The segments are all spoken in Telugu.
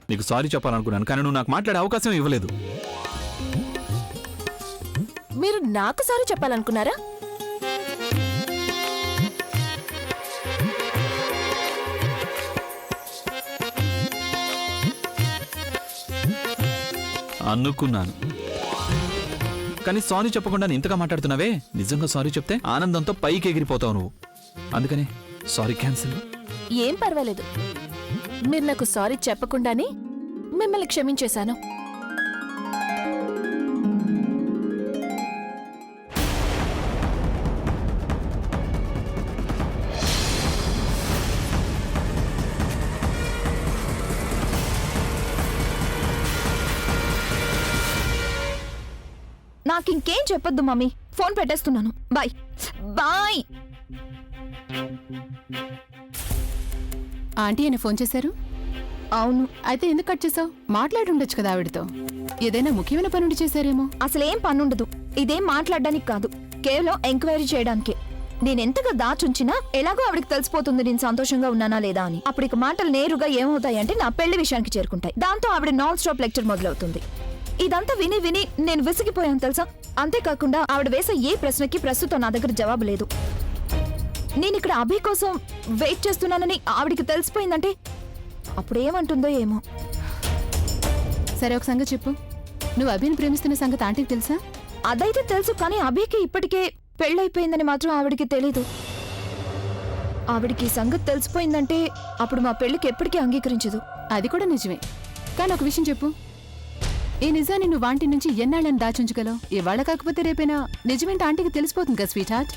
నీకు సారీ చెప్పాలనుకున్నాను, కానీ నువ్వు నాకు మాట్లాడే అవకాశం ఇవ్వలేదు. మీరు నాకు సారీ చెప్పాలనుకున్నారా? అనుకున్నాను, కానీ సారీ చెప్పకుండా ఇంతగా మాట్లాడుతున్నావే. నిజంగా సారీ చెప్తే ఆనందంతో పైకి ఎగిరిపోతావు నువ్వు. అందుకని సారీ క్యాన్సిల్. ఏం పర్వాలేదు, మీరు నాకు సారీ చెప్పకుండానే మిమ్మల్ని క్షమించేశాను. నాకింకేం చెప్పొద్దు మమ్మీ, ఫోన్ పెట్టేస్తున్నాను. Bye bye. ఆంటీ అని ఫోన్ చేశారు? అవును. అయితే ఎందుకు కట్ చేసావు? మాట్లాడుండొచ్చు కదా ఆవిడతో. ఏదైనా ముఖ్యమైన పనుండి చేశారేమో. అసలేం పనుండదు. ఇదేం మాట్లాడడానికి కాదు, కేవలం ఎంక్వైరీ చేయడానికే. నేనెంతగా దాచుంచినా ఎలాగో ఆవిడకి తెలిసిపోతుంది నేను సంతోషంగా ఉన్నానా లేదా అని. అప్పుడు ఇక మాటలు నేరుగా ఏమవుతాయంటే నా పెళ్లి విషయానికి చేరుకుంటాయి. దాంతో ఆవిడ నాన్ స్టాప్ లెక్చర్ మొదలవుతుంది. ఇదంతా విని విని నేను విసిగిపోయాను తెలుసా. అంతేకాకుండా ఆవిడ వేసే ఏ ప్రశ్నకి ప్రస్తుతం నా దగ్గర జవాబు లేదు. నేనిక్కడ అభి కోసం వెయిట్ చేస్తున్నానని ఆవిడికి తెలిసిపోయిందంటే అప్పుడేమంటుందో ఏమో. సరే, ఒక సంగతి చెప్పు. నువ్వు అభిని ప్రేమిస్తున్న సంగతి ఆంటీకి తెలుసా? అదైతే తెలుసు, కానీ అభికి ఇప్పటికే పెళ్ళైపోయిందని మాత్రం ఆవిడికి తెలీదు. ఆవిడికి సంగతి తెలిసిపోయిందంటే అప్పుడు మా పెళ్లికి ఎప్పటికీ అంగీకరించదు. అది కూడా నిజమే. కానీ ఒక విషయం చెప్పు, ఈ నిజాన్ని నువ్వు ఆంటీ నుంచి ఎన్నాళ్ళని దాచుంచగలవు? ఇవాళ కాకపోతే రేపైనా నిజమేంటి ఆంటీకి తెలిసిపోతుంది కదా స్వీట్ హార్ట్.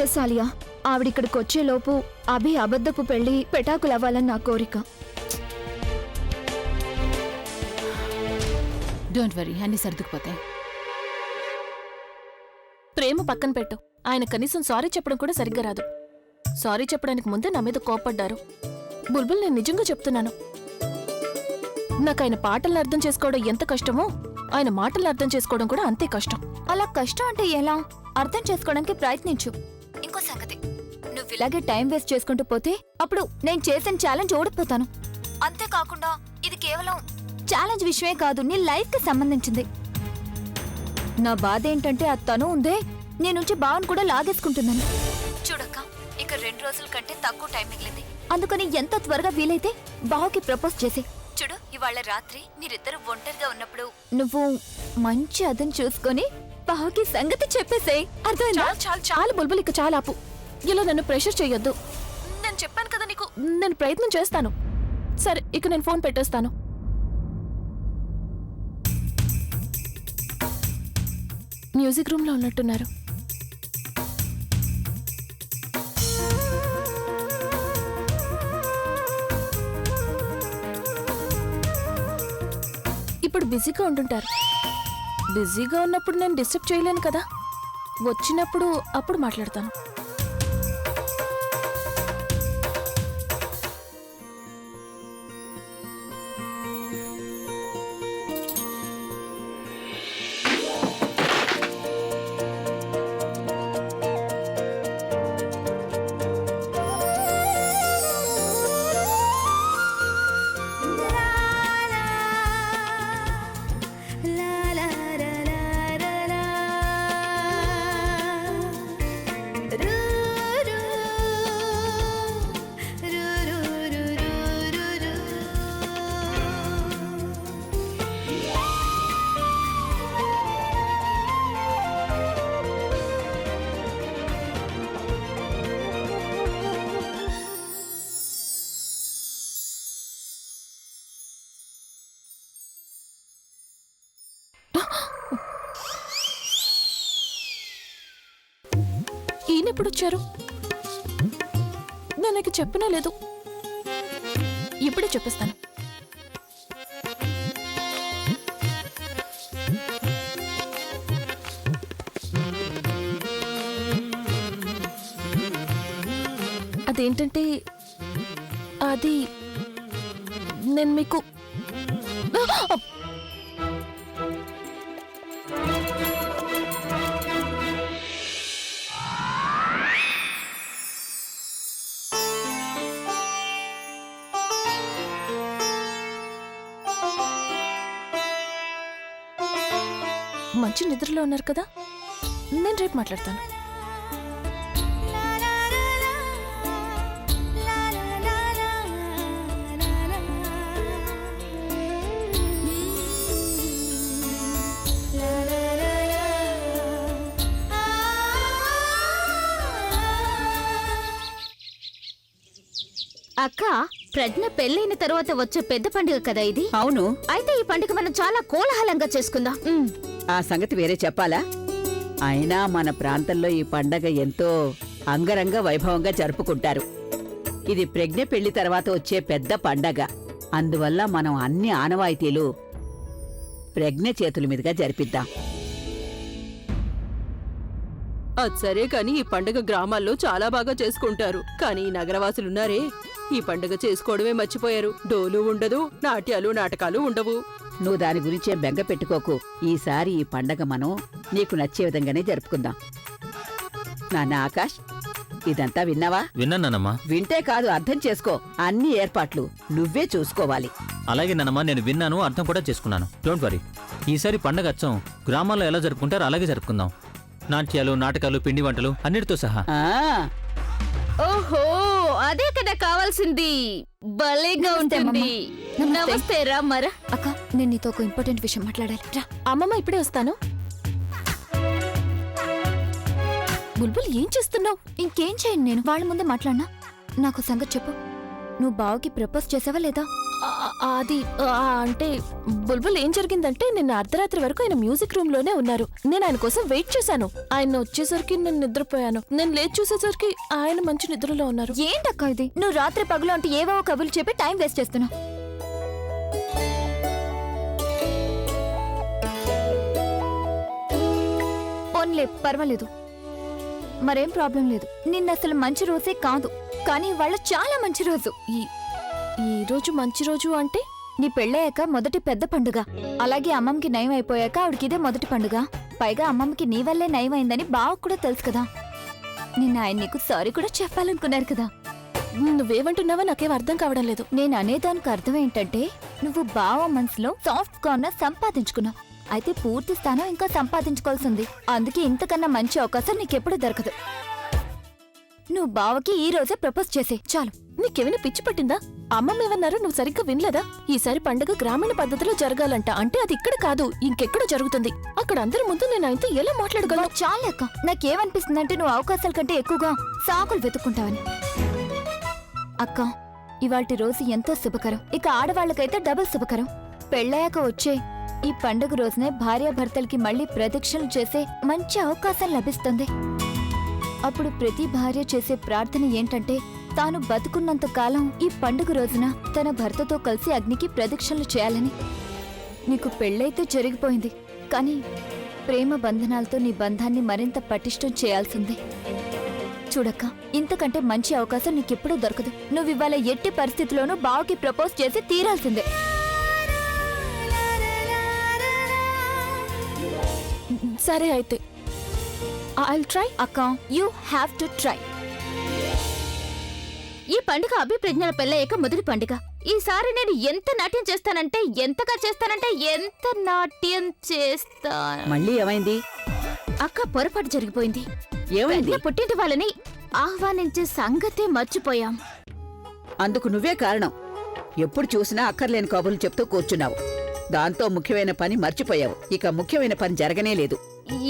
ఎస్ ఆలియా, ఆవిడిక్కడికి వచ్చేలోపు అభి అబద్ధపు పెళ్లి పెటాకులవ్వాలని నా కోరిక. డోంట్ వరీ, అన్ని సర్దుకుపోతాయి. ప్రేమ పక్కన పెట్టు, ఆయన కనీసం సారీ చెప్పడం కూడా సరిగ్గా రాదు. సారీ చెప్పడానికి ముందే నా మీద కోప్పడ్డారు. బుల్బుల్, నేను నిజంగా చెప్తున్నాను, నాకు ఆయన పాటలను అర్థం చేసుకోవడం ఎంత కష్టమో ఆయన మాటలను అర్థం చేసుకోవడం కూడా అంతే కష్టం. అలా కష్టం అంటే ఎలా? అర్థం చేసుకోవడానికి ప్రయత్నించు. ఇంకో సంగతి, నువ్వు ఇలాగే టైం వేస్ట్ చేసుకుంటూ పోతే అప్పుడు నేను చేసిన ఛాలెంజ్ ఓడిపోతాను. అంతేకాకుండా ఇది కేవలం ఛాలెంజ్ విషయమే కాదు, నీ లైఫ్ కి సంబంధించింది. నా బాధ ఏంటంటే ఆ తను ఉందే నీ నుంచి బావను కూడా లాగేసుకుంటున్నాను. చూడక్క, ఇక 2 రోజుల కంటే తక్కువ టైం మిగిలింది. అందుకని ఎంత త్వరగా వీలైతే బావకి ప్రపోజ్ చేసి చూడు. ఇవాళ రాత్రి మీరిద్దరు ఒంటరిగా ఉన్నప్పుడు నువ్వు మంచి అదను చూసుకొని బావకి సంగతి చెప్పేసేయ్. అర్థమైందా? చాలు బుల్బుల్, ఇక చాలా ఆపు. ఇలా నన్ను ప్రెషర్ చేయొద్దు. నేను చెప్పాను కదా నీకు, నేను ప్రయత్నం చేస్తాను. సరే, ఇక నేను ఫోన్ పెట్టేస్తాను. మ్యూజిక్ రూమ్ లో ఉన్నట్టున్నారు. ఇప్పుడు బిజీగా ఉంటుంటారు. బిజీగా ఉన్నప్పుడు నేను డిస్టర్బ్ చేయలేను కదా. వచ్చినప్పుడు అప్పుడు మాట్లాడతాను. ఈయనెప్పుడు వచ్చారు? నేను నీకు చెప్పనే లేదు. ఇప్పుడే చెప్పేస్తాను. అదేంటంటే అది నేను మీకు మంచి నిద్రలో ఉన్నారు కదా, నేను రేపు మాట్లాడతాను. అక్క, ప్రజ్ఞ పెళ్ళైన తర్వాత వచ్చే పెద్ద పండుగ కదా ఇది. అవును, అయితే ఈ పండుగ మనం చాలా కోలాహలంగా చేసుకుందాం. ఆ సంగతి వేరే చెప్పాలా? అయినా మన ప్రాంతంలో ఈ పండగ ఎంతో అంగరంగ వైభవంగా జరుపుకుంటారు. ఇది ప్రజ్ఞ పెళ్లి తర్వాత వచ్చే పెద్ద పండగ. అందువల్ల మనం అన్ని ఆనవాయితీలు ప్రజ్ఞ చేతుల మీదుగా జరిపిద్దాం. అది సరే కాని ఈ పండుగ గ్రామాల్లో చాలా బాగా చేసుకుంటారు. కానీ ఈ నగరవాసులున్నారే, ఈ పండుగ చేసుకోవడమే మర్చిపోయారు. డోలు ఉండదు, నాట్యాలు నాటకాలు ఉండవు. నువ్వు దాని గురించేం బెంగ పెట్టుకోకు. ఈసారి ఈ పండగ మనం నీకు నచ్చే విధంగానే జరుపుకుందాం. నాన్న ఆకాష్, ఇదంతా విన్నావా? విన్నానమ్మా. వింటే కాదు, అర్థం చేసుకో. అన్ని ఏర్పాట్లు నువ్వే చూసుకోవాలి. అలాగే నానమ్మా, నేను విన్నాను, అర్థం కూడా చేసుకున్నాను. Don't worry. ఈసారి పండగ అచ్చం గ్రామాల్లో ఎలా జరుపుకుంటారో అలాగే జరుపుకుందాం. నాట్యాలు నాటకాలు పిండి వంటలు అన్నిటితో సహా. ఆ ఓహో, అదే కదా కావాల్సింది. భలేగా ఉంటుంది. నమస్తే రామ్మారా. అక్క, నేను నీతో ఒక ఇంపార్టెంట్ విషయం మాట్లాడాలి. రా. అమ్మమ్మ, ఇప్పుడే వస్తాను. బుల్బుల్, ఏం చేస్తున్నావు? ఇంకేం చేయను, నేను వాళ్ళ ముందే మాట్లాడినా. నాకు సంగతి చెప్పు, నువ్వు బావకి ప్రపోజ్ చేసావా లేదా? అది అంటే బుల్బుల్, ఏం జరిగిందంటే నిన్న అర్ధరాత్రి వరకు ఆయన మ్యూజిక్ రూమ్ లోనే ఉన్నారు. నేను ఆయన కోసం వెయిట్ చేశాను. ఆయన వచ్చేసరికి నేను నిద్రపోయాను. నేను లేచి చూసేసరికి ఆయన మంచి నిద్రలో ఉన్నారు. ఏంటక్క ఇది? నువ్వు రాత్రి పగలు అంటే ఏవో కబుర్లు చెప్పి టైం వేస్ట్ చేస్తున్నావు. పోన్లే, పర్వాలేదు, మరేం ప్రాబ్లం లేదు. నిన్న అసలు మంచి రోజే కాదు, కానీ వాళ్ళ చాలా మంచి రోజు. ఈ రోజు మంచి రోజు అంటే? నీ పెళ్ళయ్యాక మొదటి పెద్ద పండుగ. అలాగే అమ్మమ్మకి నయం అయిపోయాక ఆవిడకిదే మొదటి పండుగ. పైగా అమ్మమ్మకి నీ వల్లే నయం అయిందని బావకు కూడా తెలుసు కదా. నిన్న ఆయన నీకు సారీ కూడా చెప్పాలనుకున్నారు కదా. నువ్వేమంటున్నావో నాకేం అర్థం కావడం లేదు. నేను అనేదానికి అర్థం ఏంటంటే, నువ్వు బావ మనసులో సాఫ్ట్ కార్నర్ సంపాదించుకున్నావు. అయితే పూర్తి స్థానం ఇంకా సంపాదించుకోవాల్సింది. అందుకే ఇంతకన్నా మంచి అవకాశం నీకెప్పుడు దొరకదు. నువ్వు బావకి ఈ రోజే ప్రపోజ్ చేసే చాలు. నీకేమైనా పిచ్చి పట్టిందా? అమ్మమ్మ ఏమన్నారు నువ్వు సరిగ్గా వినలేదా? ఈసారి పండుగ గ్రామీణ పద్ధతిలో జరగాలంట. అంటే అది ఇక్కడ కాదు, ఇంకెక్కడ జరుగుతుంది. అక్కడ అందరి ముందు నేను ఆయనతో ఎలా మాట్లాడగలను? చాలక్క, నాకేమనిపిస్తుందంటే నువ్వు అవకాశాల కంటే ఎక్కువగా సాకులు వెతుక్కుంటావని. అక్క, ఇవాల్టి రోజు ఎంతో శుభకరం. ఇక ఆడవాళ్లకైతే డబుల్ శుభకరం. పెళ్ళయ్యాక వచ్చే ఈ పండుగ రోజునే భార్యాభర్తలకి మళ్లీ ప్రదక్షిణలు చేసే మంచి అవకాశం లభిస్తుంది. అప్పుడు ప్రతి భార్య చేసే ప్రార్థన ఏంటంటే, తాను బతుకున్నంత కాలం ఈ పండుగ రోజున తన భర్తతో కలిసి అగ్నికి ప్రదక్షిణలు చేయాలని. నీకు పెళ్ళైతే జరిగిపోయింది, కానీ ప్రేమ బంధనాలతో నీ బంధాన్ని మరింత పటిష్టం చేయాల్సిందే. చూడక్క, ఇంతకంటే మంచి అవకాశం నీకెప్పుడూ దొరకదు. నువ్వు ఇవాళ ఎట్టి పరిస్థితిలోనూ బావకి ప్రపోజ్ చేసి తీరాల్సిందే. సరే అయితే, I'll try. అక్క, యూ హ్యావ్ టు ట్రై. ఈ పండుగ అభిప్రజ్ఞల పెళ్ళయ్యాక మొదటి పండుగ. ఈసారి నేను ఎంత నాట్యం చేస్తానంటే ఎంత నాట్యం చేస్తా. మళ్ళీ ఏమైంది? అక్క, పొరపాటు జరిగిపోయింది. ఏమైంది? ప్రజ్ఞ పుట్టింటి వాళ్ళని ఆహ్వానించే సంగతే మర్చిపోయాం. అందుకు నువ్వే కారణం. ఎప్పుడు చూసినా అక్కర్లేని కబుర్లు చెప్తూ కూర్చున్నావు. దాంతో ముఖ్యమైన పని మర్చిపోయావు. ఇక ముఖ్యమైన పని జరగనే లేదు.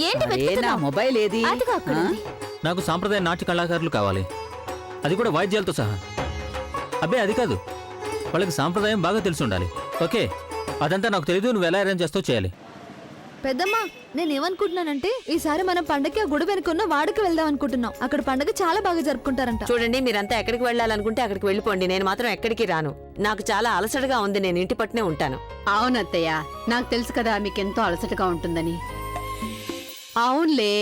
ఏంటి అరే, నా వెతుకుతున్నావ్? మొబైల్ ఏది? అదిగో అక్కడ ఆ? ఉంది. నాకు సాంప్రదాయ నాట్య కళాకారులు కావాలి, అది కూడా వాయిద్యాలతో సహా. అబ్బే, అది కాదు, వాళ్ళకి సాంప్రదాయం బాగా తెలిసి ఉండాలి. ఓకే, అదంతా నాకు తెలీదు. నువ్వు ఎలా అరేంజ్ చేస్తావు చేయాలి. పెద్దమ్మా, నేనేమనుకుంటున్నానంటే ఈసారి మనం పండగకి ఆ గుడి వెనుకున్న వాడకి వెళ్దాం అనుకుంటున్నాం. అక్కడ పండగ చాలా బాగా జరుపుకుంటారంట. చూడండి, మీరంతా ఎక్కడికి వెళ్ళాలనుకుంటే అక్కడికి వెళ్ళిపోండి. నేను మాత్రం ఎక్కడికి రాను. నాకు చాలా అలసటగా ఉంది. నేను ఇంటి పట్టునే ఉంటాను. అవునత్తయ్య, నాకు తెలుసు కదా మీకెంతో అలసటగా ఉంటుందని. అవునులే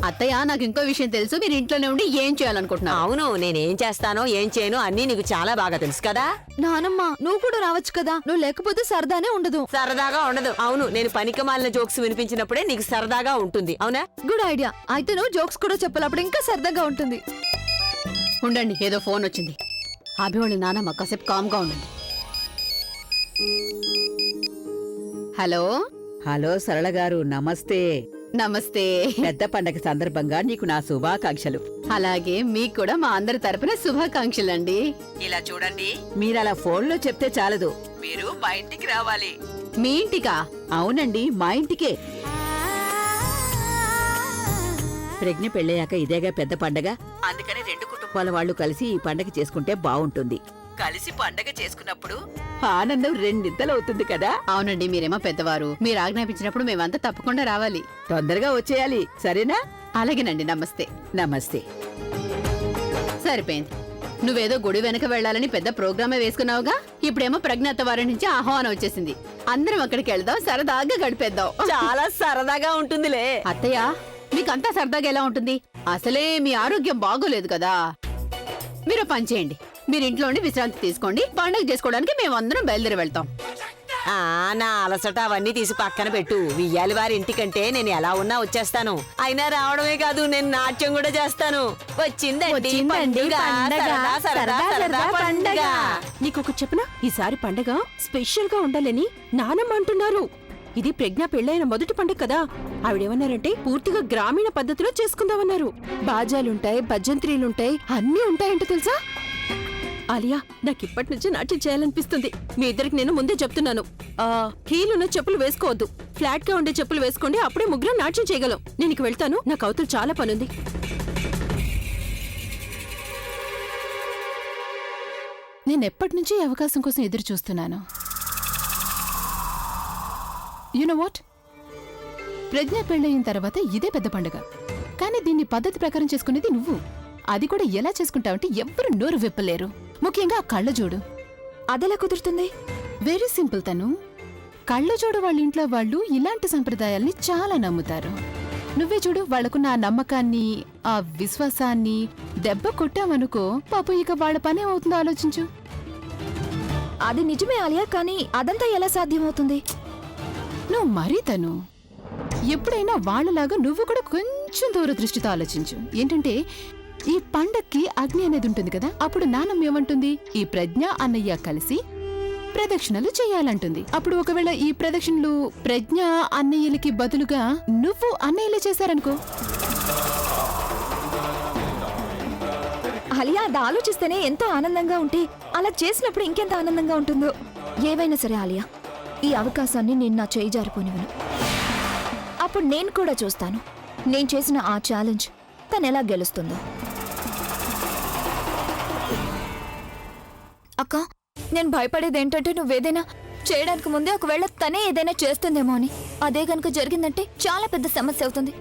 అత్తయ్య, నాకు ఇంకో విషయం తెలుసు. మీరు ఇంట్లోనే ఉండి ఏం చేయాలనుకుంటున్నావు? అవును, నేనేం చేస్తానో ఏం చేయను అన్నీ నీకు చాలా బాగా తెలుసు కదా. నానమ్మ, నువ్వు కూడా రావచ్చు కదా. నువ్వు లేకపోతే సరదానే ఉండదు. సరదాగా ఉండదు. అవును, నేను పనికిమాలిన జోక్స్ వినిపించినప్పుడే నీకు సరదాగా ఉంటుంది. అవునా? Good idea. అయితే నువ్వు జోక్స్ కూడా చెప్పాలి, అప్పుడు ఇంకా సరదాగా ఉంటుంది. ఉండండి, ఏదో ఫోన్ వచ్చింది. అభివాళ్ళ నానమ్మ, కాసేపు కామ్గా ఉండండి. హలో, హలో సరళ గారు, నమస్తే. నమస్తే. పెద్ద పండగ సందర్భంగా నీకు నా శుభాకాంక్షలు. అలాగే మీకు కూడా మా అందరి తరపున శుభాకాంక్షలండి. ఇలా చూడండి, మీరలా ఫోన్లో చెప్తే చాలదు, మీరు మా ఇంటికి రావాలి. మీ ఇంటికా? అవునండి, మా ఇంటికే. ప్రజ్ఞ పెళ్ళయ్యాక ఇదేగా పెద్ద పండగ, అందుకని 2 కుటుంబాల వాళ్ళు కలిసి ఈ పండగ చేసుకుంటే బావుంటుంది. కలిసి పండగ చేసుకున్నప్పుడు ఆనందం 2 అవుతుంది కదా. అవునండి, మీరేమో పెద్దవారు. మీరు ఆజ్ఞాపించినప్పుడు మేమంతా తప్పకుండా రావాలి. తొందరగా వచ్చేయాలి, సరేనా? అలాగేనండి. నమస్తే. నమస్తే. సరిపోయింది. నువ్వేదో గుడి వెనక వెళ్లాలని పెద్ద ప్రోగ్రామే వేసుకున్నావుగా. ఇప్పుడేమో ప్రజ్ఞాత వారి నుంచి ఆహ్వానం వచ్చేసింది. అందరం అక్కడికి వెళ్దాం, సరదాగా గడిపేద్దాం. చాలా సరదాగా ఉంటుందిలే. అత్తయ్య, మీకంతా సరదాగా ఎలా ఉంటుంది? అసలే మీ ఆరోగ్యం బాగోలేదు కదా. మీరు పని చేయండి, మీరు ఇంట్లోనే విశ్రాంతి తీసుకోండి. పండుగ చేసుకోవడానికి మేమందరం బయలుదేరి వెళ్తాం. నా అలసట అవన్నీ తీసి పక్కన పెట్టు. వియ్యాలి వారి ఇంటికంటే నేను ఎలా ఉన్నా వచ్చేస్తాను. అయినా రావడమే కాదు, నేను నాట్యం కూడా చేస్తాను. వచ్చిందండి పండుగ, సరదా సరదా సరదా పండుగ. నీకొక చెప్పనా, ఈసారి పండగ స్పెషల్ గా ఉండాలని నానమ్మ అంటున్నారు. ఇది ప్రజ్ఞ పెళ్ళైన మొదటి పండుగ కదా. ఆవిడేమన్నారంటే పూర్తిగా గ్రామీణ పద్ధతిలో చేసుకుందామన్నారు. బాజాలుంటాయి, భజంత్రీలుంటాయి, అన్నీ ఉంటాయంట తెలుసా. ఆలియా, నాకిప్పటి నుంచి నాట్యం చేయాలనిపిస్తుంది. మీ ఇద్దరికి నేను ముందే చెప్తున్నాను. హీలున్న చెప్పులు వేసుకోవద్దు, ఫ్లాట్ గా ఉండే చెప్పులు వేసుకోండి. అప్పుడే ముగ్గురు నాట్యం చేయగలం. నేను ఇక వెళ్తాను, నాకు అవతల చాలా పనుంది. నేనెప్పటి నుంచి ఈ అవకాశం కోసం ఎదురు చూస్తున్నాను. యునో వాట్, ప్రజ్ఞ పెళ్ళయిన తర్వాత ఇదే పెద్ద పండుగ. కానీ దీన్ని పద్ధతి ప్రకారం చేసుకునేది నువ్వు. అది కూడా ఎలా చేసుకుంటావంటే ఎవ్వరు నోరు విప్పలేరు. ముఖ్యంగా ఆ కళ్ళజోడు. అదెలా కుదురుతుంది? వెరీ సింపుల్ తను. కళ్ళజోడు వాళ్ళ ఇంట్లో వాళ్ళు ఇలాంటి సంప్రదాయాల్ని చాలా నమ్ముతారు. నువ్వే చూడు, వాళ్ళకున్న ఆ నమ్మకాన్ని, ఆ విశ్వాసాన్ని దెబ్బ కొట్టావనుకో పాపం, ఇక వాళ్ళ పని ఏమవుతుందో ఆలోచించు. అది నిజమే ఆలియా, కానీ అదంతా ఎలా సాధ్యమవుతుంది? నువ్వు మరీ తను. ఎప్పుడైనా వాళ్ళలాగా నువ్వు కూడా కొంచెం దూరదృష్టితో ఆలోచించు. ఏంటంటే ఈ పండక్కి అగ్ని అనేది ఉంటుంది కదా. అప్పుడు నానమ్మ ఏమంటుంది? ఈ ప్రజ్ఞ అన్నయ్య కలిసి ప్రదక్షిణలు చేయాలంటుంది. అప్పుడు ఒకవేళ ఈ ప్రదక్షిణలు ప్రజ్ఞ అన్నయ్యలకి బదులుగా నువ్వు అన్నయ్యలే చేశారనుకో. ఆలియా, అది ఆలోచిస్తేనే ఎంతో ఆనందంగా ఉంటే అలా చేసినప్పుడు ఇంకెంత ఆనందంగా ఉంటుందో. ఏవైనా సరే ఆలియా, ఈ అవకాశాన్ని నేను నా చేయి జారిపోనివను. అప్పుడు నేను కూడా చూస్తాను నేను చేసిన ఆ ఛాలెంజ్ తను ఎలా గెలుస్తుందో. అక్క, నేను భయపడేది ఏంటంటే నువ్వేదైనా చేయడానికి ముందే ఒకవేళ తనే ఏదైనా చేస్తుందేమో అని. అదే గనుక జరిగిందంటే చాలా పెద్ద సమస్య అవుతుంది.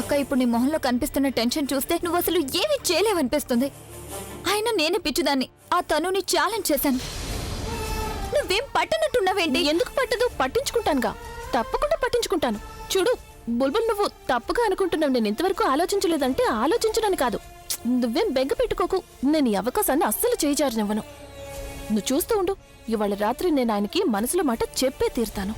అక్క, ఇప్పుడు నీ మొహంలో కనిపిస్తున్న టెన్షన్ చూస్తే నువ్వు అసలు ఏమీ చేయలేవనిపిస్తుంది. అయినా నేనే పిచ్చిదాన్ని ఆ తనుని ఛాలెంజ్ చేశాను. నువ్వేం పట్టనట్టున్నావేంటి? ఎందుకు పట్టదు? పట్టించుకుంటానుగా, తప్పకుండా పట్టించుకుంటాను. చూడు బుల్బుల్, నువ్వు తప్పుగా అనుకుంటున్నావు. నేను ఇంతవరకు ఆలోచించలేదంటే ఆలోచించడానికి కాదు. నువ్వేం బెంగ పెట్టుకోకు. నేను ఈ అవకాశాన్ని అస్సలు చేయిజారనివ్వను. నువ్వు చూస్తూ ఉండు, ఇవాళ రాత్రి నేను ఆయనకి మనసులో మాట చెప్పే తీరుతాను.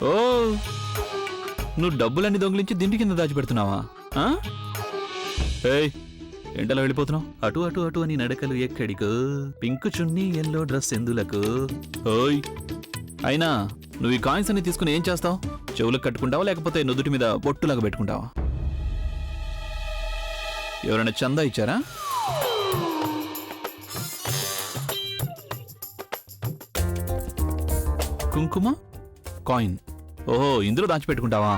ఓ, నువ్వు డబ్బులన్నీ దొంగిలించి దిండి కింద దాచిపెడుతున్నావా? ఏయ్, ఎండలో వెళ్ళిపోతున్నావు? అటు అటు అటు అని నడకలు ఎక్కడికో, పింక్ చున్నీ ఎల్లో డ్రెస్ ఎందులకు? ఓయ్, అయినా నువ్వు ఈ కాయిన్స్ అన్ని తీసుకుని ఏం చేస్తావు? చెవులకు కట్టుకుంటావా లేకపోతే నుదుటి మీద బొట్టులాగా పెట్టుకుంటావా? ఎవరైనా చందా ఇచ్చారా? కుంకుమ కాయిన్, ఓహో ఇందులో దాచిపెట్టుకుంటావా?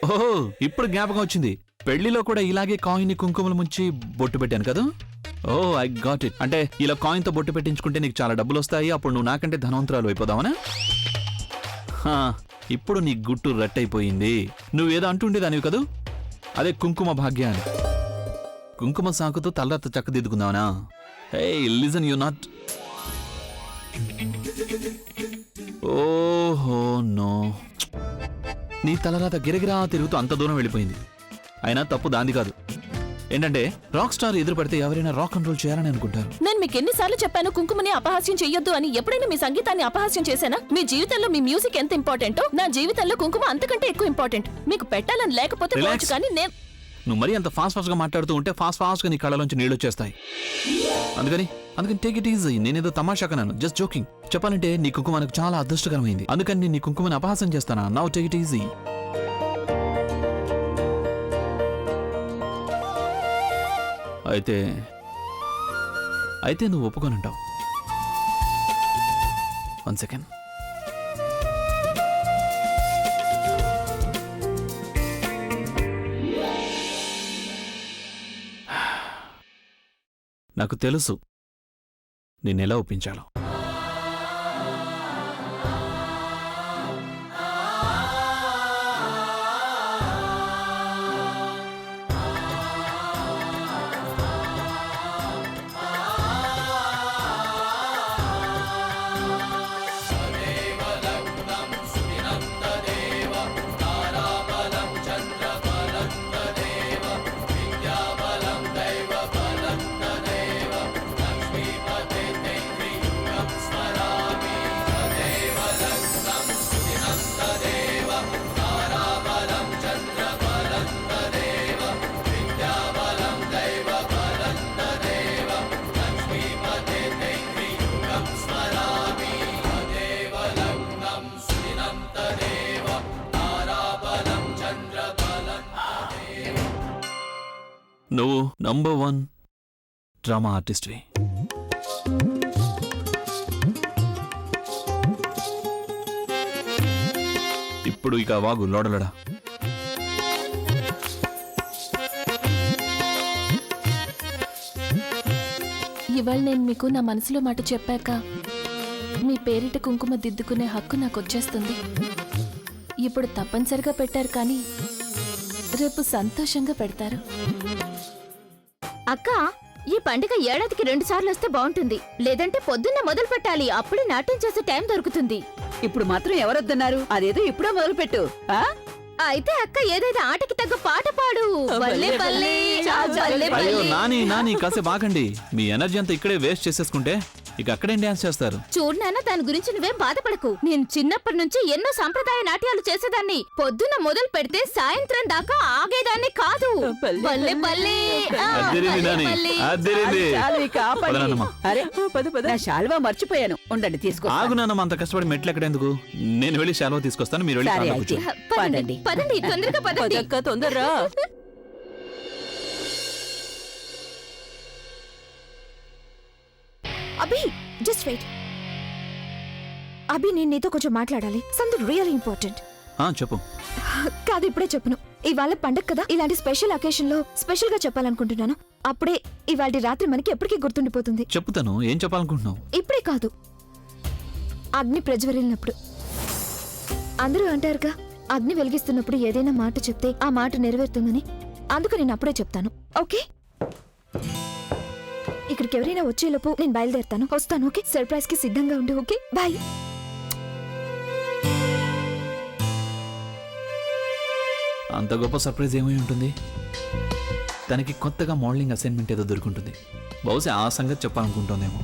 ఓహో, ఇప్పుడు జ్ఞాపకం వచ్చింది. పెళ్లిలో కూడా ఇలాగే కాయిన్ ని కుంకుమలు ముంచి బొట్టు పెట్టాను కదా. ఓ, ఐ గాట్ ఇట్. అంటే ఇలా కాయిన్ తో బొట్టు పెట్టించుకుంటే నీకు చాలా డబ్బులు వస్తాయి, అప్పుడు నువ్వు నాకంటే ధనవంతురాలు అయిపోదావనా? ఇప్పుడు నీ గుట్టు రట్టయిపోయింది. నువ్వేదో అంటుండేదానివి కదూ, అదే కుంకుమ భాగ్య అని. కుంకుమ సాకుతో తలరాత చక్కదిద్దుకుందావనా? హే లిజన్, యు నాట్. ఓహో నో, నీ తలరాత గిరగిరా తిరుగుతూ అంత దూరం వెళ్ళిపోయింది. అయినా తప్పు దాంది కాదు. ఏంటంటే రాక్ స్టార్ ఎదురు పడితే ఎవరైనా రాక్ అండ్ రోల్ చేయాలని అనుకుంటారు. నేను మీకు ఎన్నిసార్లు చెప్పాను కుంకుమని అపహాస్యం చెయ్యొద్దు అని? ఎప్పుడైనా మీ సంగీతాన్ని అపహాస్యం చేశానా? మీ జీవితంలో మీ మ్యూజిక్ ఎంత ఇంపార్టెంటో నా జీవితంలో కుంకుమ అంతకంటే ఎక్కువ ఇంపార్టెంట్. మీకు పెట్టాలని లేకపోతే పోవచ్చు, కానీ నేను నువ్వు మరీ అంత ఫాస్ట్ గా మాట్లాడుతూ ఉంటే ఫాస్ట్ గా నీ కళ్ళలోంచి నీళ్ళు వచ్చేస్తాయి. అందుకని టేక్ ఇట్ ఈజీ. నేనేదో తమాషాగా నాను, జస్ట్ జోకింగ్. చెప్పాలంటే నీ కుంకుమ నాకు చాలా అదృష్టకరమైంది. అందుకని నేను నీ కుంకుమని అపహాసం చేస్తానా? Now take it easy. అయితే నువ్వు ఒప్పుకోనంటావు. 1 సెకండ్. నాకు తెలుసు నిన్నెలా ఒప్పించాలో. నువ్వు నంబర్ 1 డ్రామా ఆర్టిస్ట్వి. ఇప్పుడు ఇక వాగు లోడలడా. ఇవాళ నేను మీకు నా మనసులో మాట చెప్పాక మీ పేరిట కుంకుమ దిద్దుకునే హక్కు నాకు వచ్చేస్తుంది. ఇప్పుడు తప్పనిసరిగా పెట్టారు, కానీ రేపు సంతోషంగా పెడతారు. అక్క, ఈ పండుగ ఏడాదికి 2 సార్లు వస్తే బాగుంటుంది. లేదంటే పొద్దున్న మొదలు పెట్టాలి, అప్పుడే నాట్యం చేసే టైం దొరుకుతుంది. ఇప్పుడు మాత్రం ఎవరొద్దన్నారు? అదేదో ఇప్పుడే మొదలుపెట్టు. అయితే అక్క ఏదైనా ఆటకి తగ్గ పాట పాడు. బల్లే బల్లే, బల్లే అయ్యో బల్లే. నాని కాసేపు ఆగండి. మీ ఎనర్జీ అంతా ఇక్కడే వేస్ట్ చేసేసుకుంటే ఇక అక్కడేం డాన్స్ చేస్తారు? చూడు నాన్న, దాని గురించి నువ్వేం బాధపడకు. నేను చిన్నప్పటి నుంచి ఎన్నో సాంప్రదాయ నాట్యాలు చేసేదాన్ని. పొద్దున్న మొదలు పెడితే సాయంత్రం దాకా ఆగేదాన్ని కాదు. బల్లే బల్లే, అదిరింది నాని, అదిరింది. చాలు, ఇక ఆపండి. పదనాన్నమ్మా. అరే నా శాల్వా మర్చిపోయాను, ఉండండి తీసుకో. ఆగు నాన్నమ్మ, అంత కష్టపడి మెట్లు ఎక్కడెందుకు? నేను వెళ్ళి శాలువా తీసుకొస్తాను, మీరు వెళ్ళి సరే కార్లో అయితే కూర్చోండి. పదండి. పదండి, తొందరగా పదండి. పదక్క తొందరరా. అభి, జస్ట్ వెయిట్. అభి, నేను నీతో కొంచెం మాట్లాడాలి. Something really important. చెప్పు. కాదు, ఇప్పుడే చెప్పను. ఇవాళ పండగ కదా, ఇలాంటి స్పెషల్ అకేషన్ లో స్పెషల్ గా చెప్పాలనుకుంటున్నాను. అప్పుడే ఇవాళ రాత్రి మనకి ఎప్పటికీ గుర్తుండిపోతుంది. చెప్తాను. ఏం చెప్పాలనుకుంటున్నావు? ఇప్పుడే కాదు, అగ్ని ప్రజ్వరిల్లినప్పుడు. అందరూ అంటారుగా, అగ్ని వెలిగిస్తున్నప్పుడు ఏదైనా మాట చెప్తే ఆ మాట నెరవేరుతుందని. అందుకు నేను అప్పుడే చెప్తాను, ఓకే? ఇక్కడికి ఎవరైనా వచ్చేలోపు నేను బయలుదేరుతాను. వస్తాను, ఓకే? సర్ప్రైజ్ కి సిద్ధంగా ఉండు, ఓకే? బాయ్. అంత గొప్ప సర్ప్రైజ్ ఏమై ఉంటుంది? తనకి కొత్తగా మోడలింగ్ అసైన్మెంట్ ఏదో దొరుకుంటుంది. బహుశా ఆ సంగతి చెప్పాలనుకుంటుందేమో.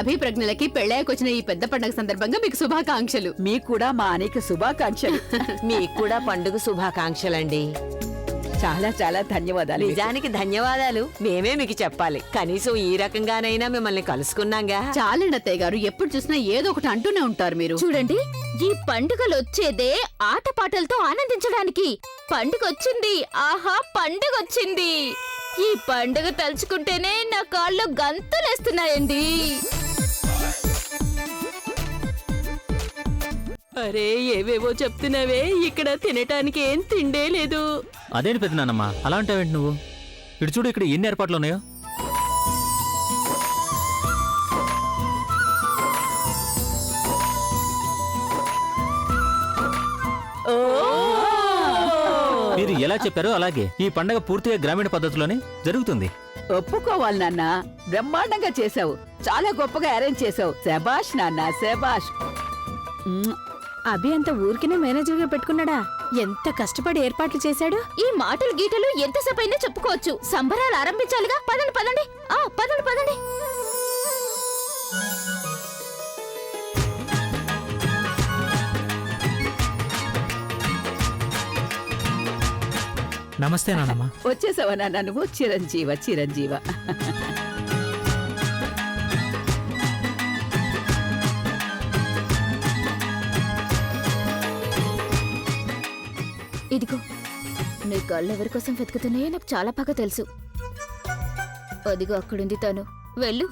అభిప్రజ్ఞలకి పెళ్ళాకొచ్చిన ఈ పెద్ద పండుగ సందర్భంగా మీకు శుభాకాంక్షలు. మీకు కూడా మా అనేక శుభాకాంక్షలు. మీకు కూడా పండుగ శుభాకాంక్షలండి. చాలా చాలా ధన్యవాదాలు. నిజానికి ధన్యవాదాలు మేమే మీకు చెప్పాలి. కనీసం ఈ రకంగానైనా మిమ్మల్ని కలుసుకున్నాగా. చాలండి అత్తయ్య గారు, ఎప్పుడు చూసినా ఏదో ఒకటి అంటూనే ఉంటారు మీరు. చూడండి, ఈ పండుగలు వచ్చేదే ఆటపాటలతో ఆనందించడానికి. పండుగ వచ్చింది, ఆహా పండుగ వచ్చింది. ఈ పండుగ తలుచుకుంటేనే నా కాళ్ళు గంతులేస్తున్నాయండి. అరే ఏవేవో చెప్తున్నావే, ఇక్కడ తినటానికి ఏం తిండే లేదు. అదేంటి పెద్ద నాన్నమ్మ అలా అంటావేంటి నువ్వు? ఇటు చూడు, ఇక్కడ ఎన్ని ఏర్పాట్లు ఉన్నాయో. మీరు ఎలా చెప్పారో అలాగే ఈ పండగ పూర్తిగా గ్రామీణ పద్ధతిలోనే జరుగుతుంది. ఒప్పుకోవాలి నాన్న, బ్రహ్మాండంగా చేసావు. చాలా గొప్పగా అరేంజ్ చేసావు. శబాష్ నాన్న, శబాష్. అభి అంత ఊరికినే మేనేజర్ గా పెట్టుకున్నాడా? ఎంత కష్టపడి ఏర్పాట్లు చేశాడు. ఈ మాటలు గీటలు ఎంతసేపు అయినా చెప్పుకోవచ్చు. సంబరాలు ఆరంభించాలిగా. పదండి పదండి. పదండి పదండి. నమస్తే నానమ్మ. వచ్చేసావా నాన్న నువ్వు? చిరంజీవ చిరంజీవ. ఇదిగో, నీ కళ్ళు ఎవరి కోసం వెతుకుతున్నాయో నాకు చాలా బాగా తెలుసు. అదిగో అక్కడుంది తను. వెళ్ళు.